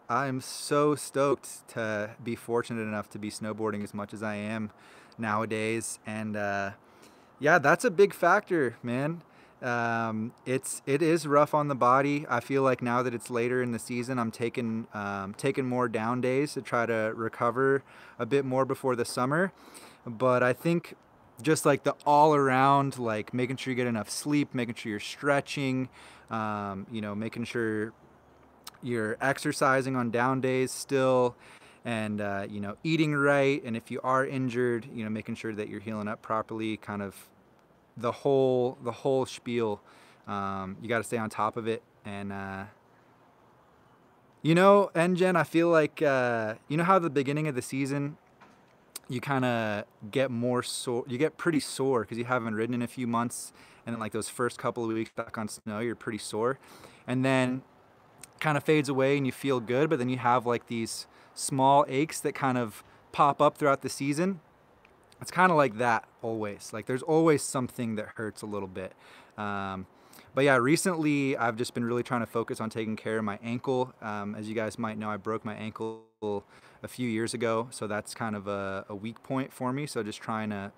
I'm so stoked to be fortunate enough to be snowboarding as much as I am nowadays, and yeah, that's a big factor, man. It is rough on the body. I feel like now that it's later in the season, I'm taking more down days to try to recover a bit more before the summer. But I think just like the all around, like making sure you get enough sleep, making sure you're stretching, you know, making sure you're exercising on down days still, and you know, eating right, and if you are injured, you know, making sure that you're healing up properly, kind of the whole spiel. You got to stay on top of it. And you know, Engine, I feel like you know how at the beginning of the season you kind of get more sore, you get pretty sore because you haven't ridden in a few months, and then like those first couple of weeks back on snow, you're pretty sore, and then kind of fades away and you feel good, but then you have like these small aches that kind of pop up throughout the season. It's kind of like that always. Like there's always something that hurts a little bit. But yeah, recently I've just been really trying to focus on taking care of my ankle. As you guys might know, I broke my ankle a few years ago, so that's kind of a weak point for me. So just trying to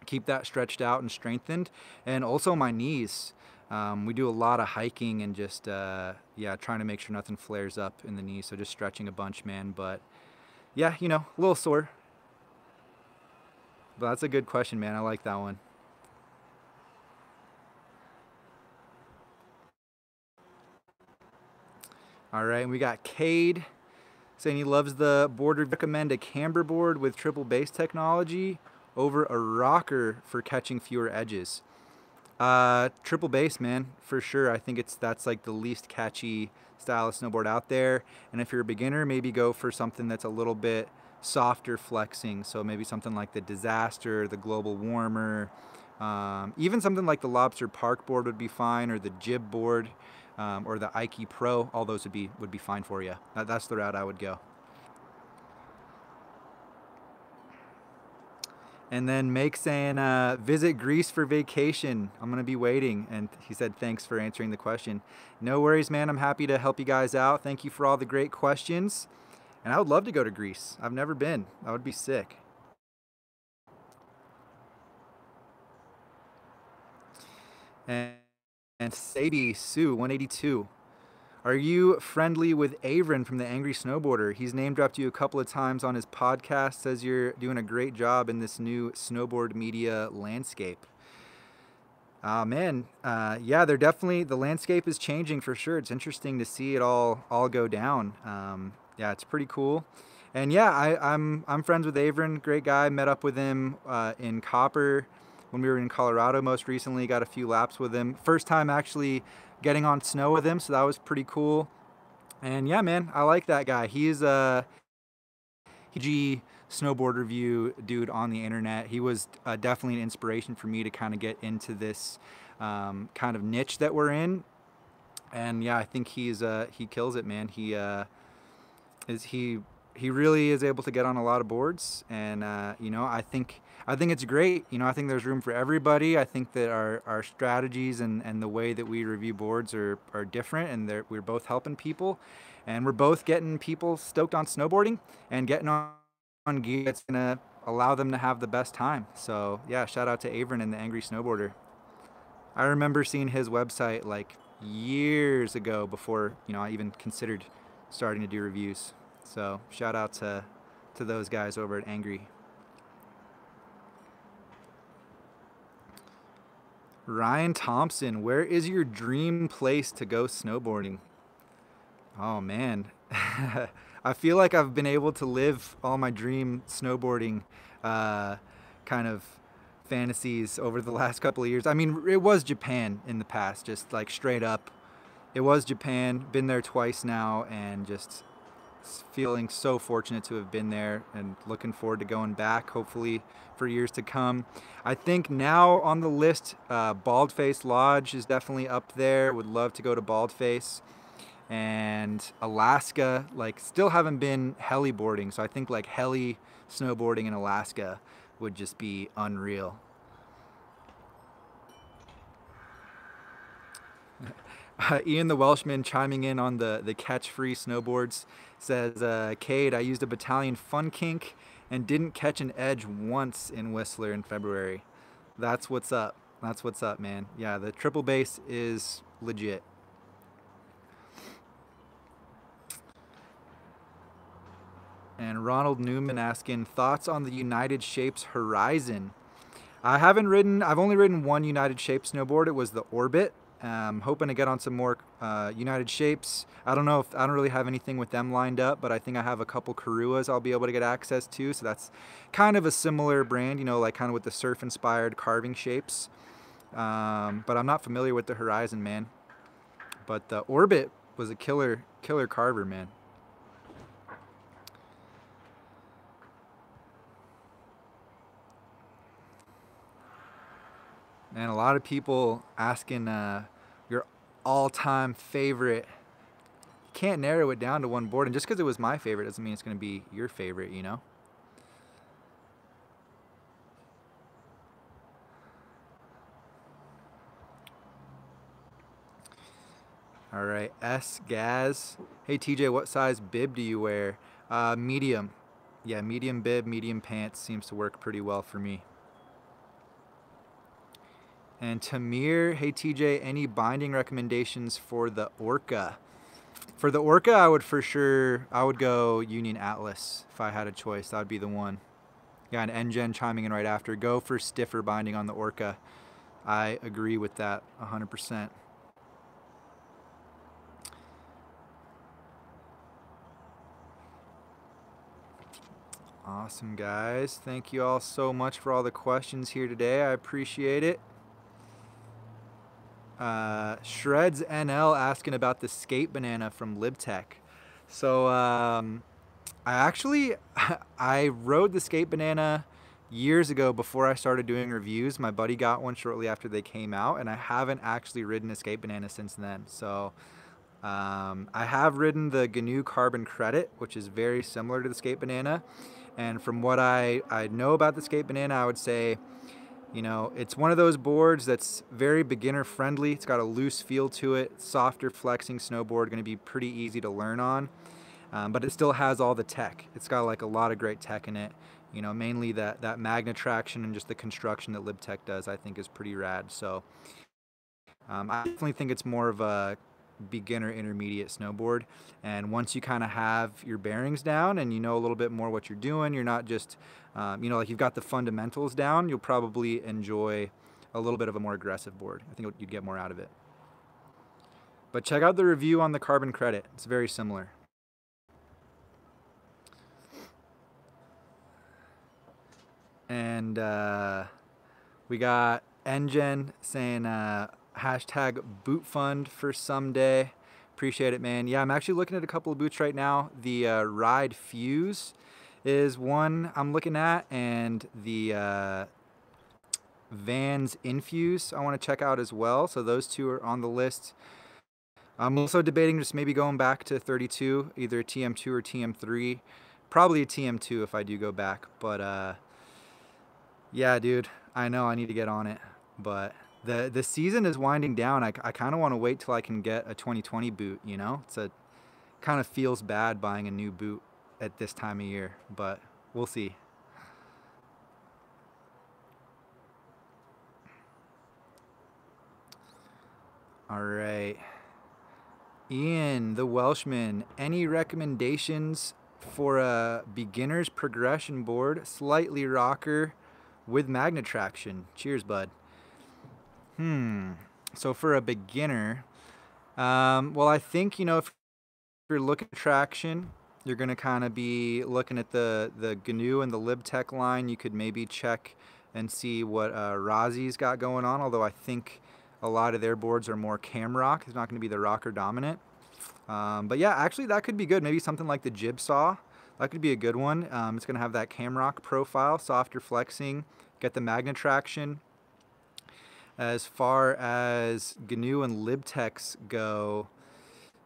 keep that stretched out and strengthened. And also my knees. We do a lot of hiking and just, yeah, trying to make sure nothing flares up in the knees. So just stretching a bunch, man. But yeah, you know, a little sore. But that's a good question, man. I like that one. All right, and we got Cade saying he loves the board. Recommend a camber board with triple base technology over a rocker for catching fewer edges. Triple base, man, for sure. I think that's like the least catchy style of snowboard out there. And if you're a beginner, maybe go for something that's a little bit softer flexing. So maybe something like the Disaster, the Global Warmer, Even something like the Lobster Park board would be fine, or the Jib board, or the Ike Pro. All those would be fine for you. That's the route I would go. And then Make saying, visit Greece for vacation. I'm going to be waiting. And he said, thanks for answering the question. No worries, man. I'm happy to help you guys out. Thank you for all the great questions. And I would love to go to Greece. I've never been. That would be sick. And, and Sadie Sue 182. Are you friendly with Avron from the Angry Snowboarder? He's name dropped you a couple of times on his podcast, says you're doing a great job in this new snowboard media landscape. Man, yeah, they're definitely, the landscape is changing for sure. It's interesting to see it all go down. Yeah, it's pretty cool. And yeah, I'm friends with Avron, great guy. Met up with him in Copper when we were in Colorado most recently. Got a few laps with him. First time actually getting on snow with him, so that was pretty cool. And yeah, man, I like that guy. He's a G snowboard review dude on the internet. He was definitely an inspiration for me to kind of get into this kind of niche that we're in. And yeah, I think he kills it, man. He really is able to get on a lot of boards, and you know, I think it's great. You know, I think there's room for everybody. I think that our strategies and the way that we review boards are different, and we're both helping people, and we're both getting people stoked on snowboarding and getting on gear that's gonna allow them to have the best time. So yeah, shout out to Avron and the Angry Snowboarder. I remember seeing his website like years ago before, you know, I even considered starting to do reviews. So shout out to those guys over at Angry. Ryan Thompson, where is your dream place to go snowboarding? Oh man, I feel like I've been able to live all my dream snowboarding kind of fantasies over the last couple of years. I mean, it was Japan in the past, just like straight up. It was Japan, been there twice now, and just feeling so fortunate to have been there and looking forward to going back, hopefully for years to come. I think now on the list, Baldface Lodge is definitely up there. Would love to go to Baldface. And Alaska, like, still haven't been heliboarding, so I think like heli snowboarding in Alaska would just be unreal. Ian the Welshman chiming in on the catch-free snowboards says, Cade, I used a Battalion Fun Kink and didn't catch an edge once in Whistler in February. That's what's up. That's what's up, man. Yeah, the triple base is legit. And Ronald Newman asking, thoughts on the United Shapes Horizon? I've only ridden one United Shapes snowboard. It was the Orbit. Hoping to get on some more United Shapes. I don't really have anything with them lined up, but I think I have a couple Karuas I'll be able to get access to. So that's kind of a similar brand, you know, like kind of with the surf-inspired carving shapes. But I'm not familiar with the Horizon, man. But the Orbit was a killer carver, man. And a lot of people asking your all-time favorite. You can't narrow it down to one board, and just because it was my favorite doesn't mean it's going to be your favorite, you know? All right, S. Gaz. Hey, TJ, what size bib do you wear? Medium. Yeah, medium bib, medium pants seems to work pretty well for me. And Tamir, hey TJ, any binding recommendations for the Orca? For the Orca, I would go Union Atlas if I had a choice. That would be the one. Yeah, and NGen chiming in right after. Go for stiffer binding on the Orca. I agree with that 100%. Awesome, guys. Thank you all so much for all the questions here today. I appreciate it. Shreds NL asking about the skate banana from Libtech. So I rode the skate banana years ago, before I started doing reviews, my buddy got one shortly after they came out, and I haven't actually ridden a skate banana since then. So I have ridden the GNU Carbon Credit, which is very similar to the skate banana. And from what I know about the skate banana, I would say, you know, it's one of those boards that's very beginner friendly. It's got a loose feel to it, softer flexing snowboard, going to be pretty easy to learn on. But it still has all the tech. It's got like a lot of great tech in it. You know, mainly that magnet traction and just the construction that LibTech does, I think is pretty rad. So I definitely think it's more of a beginner intermediate snowboard, and once you kind of have your bearings down and you know a little bit more what you're doing, you're not just you know, like you've got the fundamentals down, you'll probably enjoy a little bit of a more aggressive board. I think you'd get more out of it. But check out the review on the Carbon Credit. It's very similar. And we got Engen saying hashtag boot fund for someday. Appreciate it, man. Yeah, I'm actually looking at a couple of boots right now. The Ride Fuse is one I'm looking at, and the Vans Infuse I want to check out as well. So those two are on the list. I'm also debating just maybe going back to 32, either TM2 or TM3. Probably a TM2 if I do go back. But yeah, dude, I know I need to get on it. But the season is winding down. I kind of want to wait till I can get a 2020 boot, you know? Kind of feels bad buying a new boot at this time of year, but we'll see. All right. Ian, the Welshman, any recommendations for a beginner's progression board, slightly rocker with magnet traction? Cheers, bud. So for a beginner, well, I think, you know, if you're looking at traction, you're going to kind of be looking at the GNU and the LibTech line. You could maybe check and see what Razi's got going on, although I think a lot of their boards are more cam rock. It's not going to be the rocker dominant. But yeah, actually that could be good. Maybe something like the Jibsaw. That could be a good one. It's going to have that cam rock profile, softer flexing, get the magnet traction. As far as GNU and LibTechs go,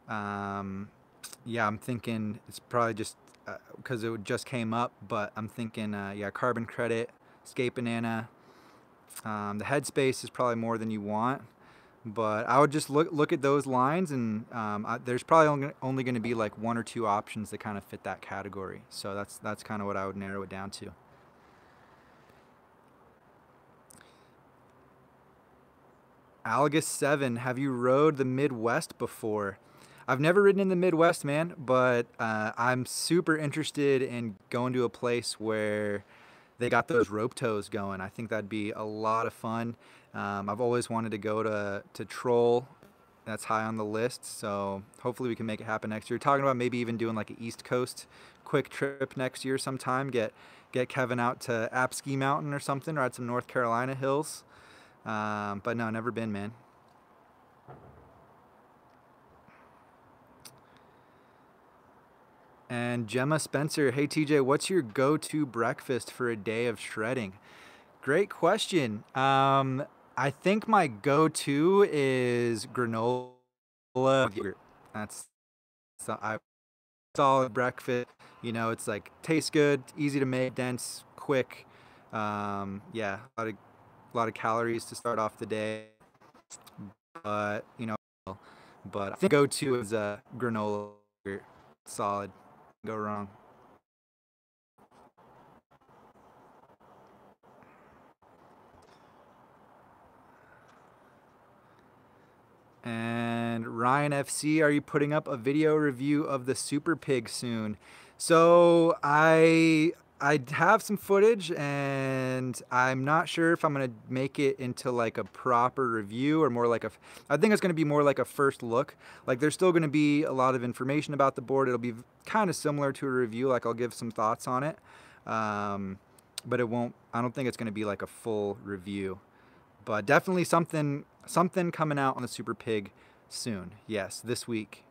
yeah, I'm thinking it's probably just because it just came up, but I'm thinking, yeah, Carbon Credit, Skate Banana. The headspace is probably more than you want, but I would just look at those lines, and there's probably only going to be like one or two options that kind of fit that category. So that's kind of what I would narrow it down to. Algus7, have you rode the Midwest before? I've never ridden in the Midwest, man, but I'm super interested in going to a place where they got those rope tows going. I think that'd be a lot of fun. I've always wanted to go to Troll. That's high on the list, so hopefully we can make it happen next year. Talking about maybe even doing like an East Coast quick trip next year sometime. Get Kevin out to Apsky Mountain or something, or at some North Carolina hills. But no, never been, man. And Gemma Spencer, hey TJ, what's your go-to breakfast for a day of shredding? Great question. I think my go-to is granola with yogurt. That's solid breakfast. You know, it's like tastes good, easy to make, dense, quick. Yeah, a lot of calories to start off the day. But you know, but I think go-to is granola yogurt. Solid. Go wrong. And Ryan FC, are you putting up a video review of the Super Pig soon? So I have some footage, and I'm not sure if I'm gonna make it into like a proper review or more like I think it's gonna be more like a first look. Like there's still gonna be a lot of information about the board. It'll be kind of similar to a review. Like I'll give some thoughts on it, but it won't. I don't think it's gonna be like a full review. But definitely something coming out on the Super Pig soon. Yes, this week.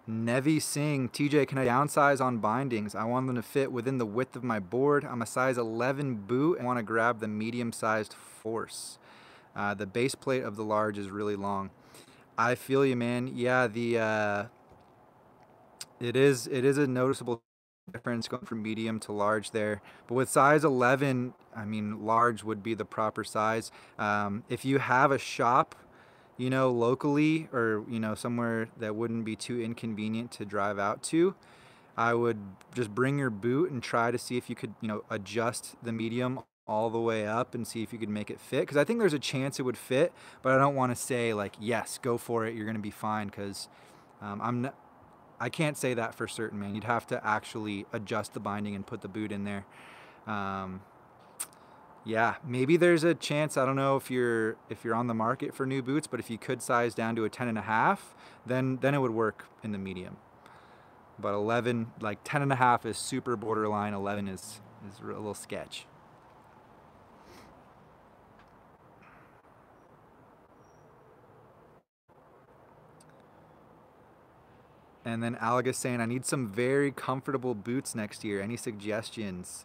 Nevi Singh, TJ, can I downsize on bindings? I want them to fit within the width of my board. I'm a size 11 boot and want to grab the medium-sized force. The base plate of the large is really long. I feel you, man. Yeah, it is a noticeable difference going from medium to large there. But with size 11, I mean, large would be the proper size. If you have a shop, locally, or, somewhere that wouldn't be too inconvenient to drive out to, I would just bring your boot and try to see if you could, adjust the medium all the way up and see if you could make it fit. Because I think there's a chance it would fit, but I don't want to say like, yes, go for it, you're going to be fine, because I can't say that for certain, man. You'd have to actually adjust the binding and put the boot in there. Yeah, maybe there's a chance. I don't know if you're on the market for new boots, but if you could size down to a 10.5, then it would work in the medium. But 11, like 10.5 is super borderline. 11 is a little sketch. And then Alga's saying, I need some very comfortable boots next year. Any suggestions?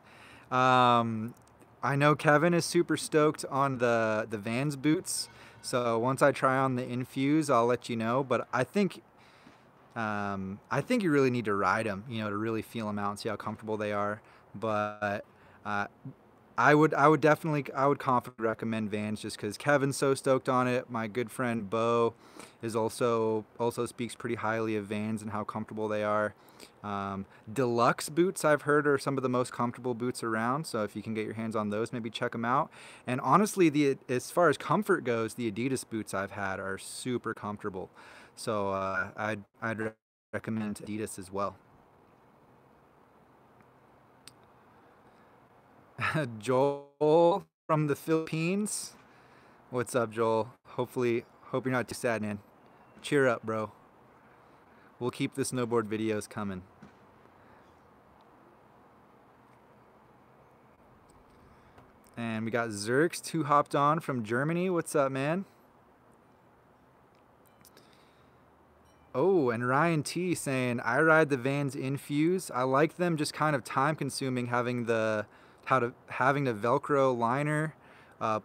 I know Kevin is super stoked on the Vans boots. So once I try on the Infuse, I'll let you know. But I think you really need to ride them, to really feel them out and see how comfortable they are. But I would confidently recommend Vans, just because Kevin's so stoked on it. My good friend Bo is also speaks pretty highly of Vans and how comfortable they are. Deluxe boots, I've heard, are some of the most comfortable boots around. So if you can get your hands on those, maybe check them out. And honestly, as far as comfort goes, the Adidas boots I've had are super comfortable. So I'd recommend Adidas as well. Joel from the Philippines. What's up, Joel? Hope you're not too sad, man. Cheer up, bro. We'll keep the snowboard videos coming. And we got Zerks, who hopped on from Germany. What's up, man? Oh, and Ryan T saying, I ride the Vans Infuse. I like them, just kind of time consuming having the Velcro liner,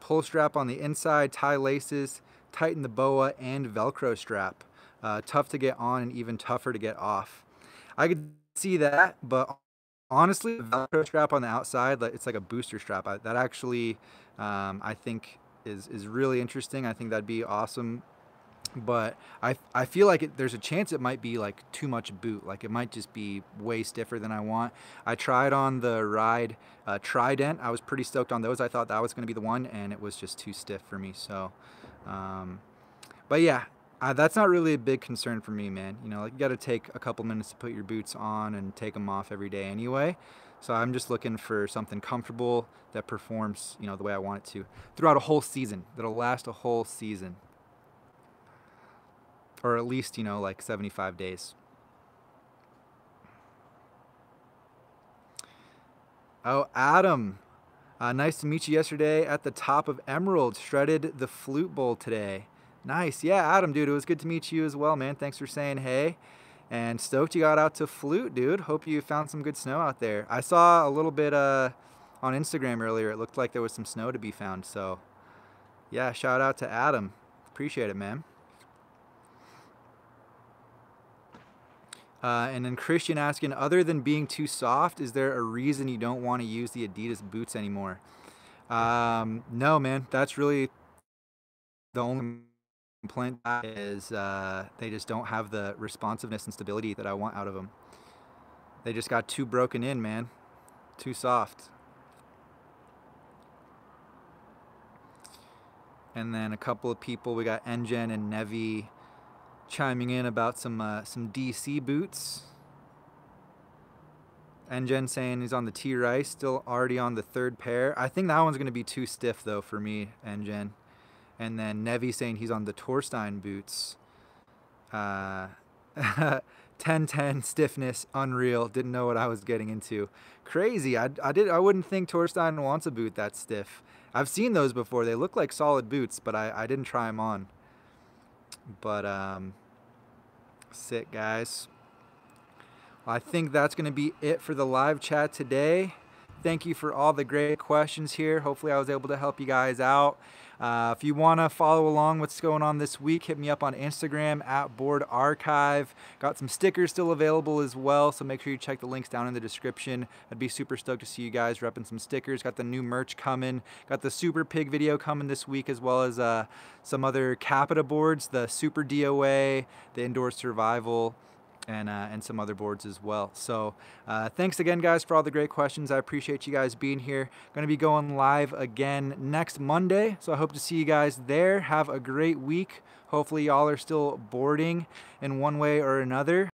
pull strap on the inside, tie laces, tighten the boa, and Velcro strap. Tough to get on and even tougher to get off. I could see that, but honestly, the Velcro strap on the outside, it's like a booster strap. That actually, I think is really interesting. I think that'd be awesome. But I feel like there's a chance it might be like too much boot. Like it might just be way stiffer than I want. I tried on the Ride Trident. I was pretty stoked on those. I thought that was going to be the one, and it was just too stiff for me. So, but yeah, that's not really a big concern for me, man. Like you got to take a couple minutes to put your boots on and take them off every day anyway. So I'm just looking for something comfortable that performs, the way I want it to throughout a whole season. That'll last a whole season. Or at least, like 75 days. Oh, Adam. Nice to meet you yesterday at the top of Emerald. Shredded the Flute Bowl today. Nice. Yeah, Adam, dude, it was good to meet you as well, man. Thanks for saying hey. And stoked you got out to Flute, dude. Hope you found some good snow out there. I saw a little bit on Instagram earlier. It looked like there was some snow to be found. So, yeah, shout out to Adam. Appreciate it, man. And then Christian asking, other than being too soft, is there a reason you don't want to use the Adidas boots anymore? No, man. That's really the only complaint is they just don't have the responsiveness and stability that I want out of them. They just got too broken in, man. Too soft. And then a couple of people, we got Engen and Nevi chiming in about some DC boots. Engen saying he's on the T Rice, still already on the third pair. I think that one's going to be too stiff though for me, Engen. And then Nevi saying he's on the Torstein boots. 10-10 stiffness, unreal. Didn't know what I was getting into. Crazy. I wouldn't think Torstein wants a boot that stiff. I've seen those before. They look like solid boots, but I didn't try them on. But sick, guys. I think that's going to be it for the live chat today. Thank you for all the great questions here. Hopefully I was able to help you guys out. If you want to follow along what's going on this week, hit me up on Instagram at Board Archive. Got some stickers still available as well, so make sure you check the links down in the description. I'd be super stoked to see you guys repping some stickers. Got the new merch coming. Got the Super Pig video coming this week, as well as some other Capita boards, the Super DOA, the Indoor Survival, and some other boards as well. So thanks again, guys, for all the great questions. I appreciate you guys being here. Going to be going live again next Monday, so I hope to see you guys there. Have a great week. Hopefully y'all are still boarding in one way or another.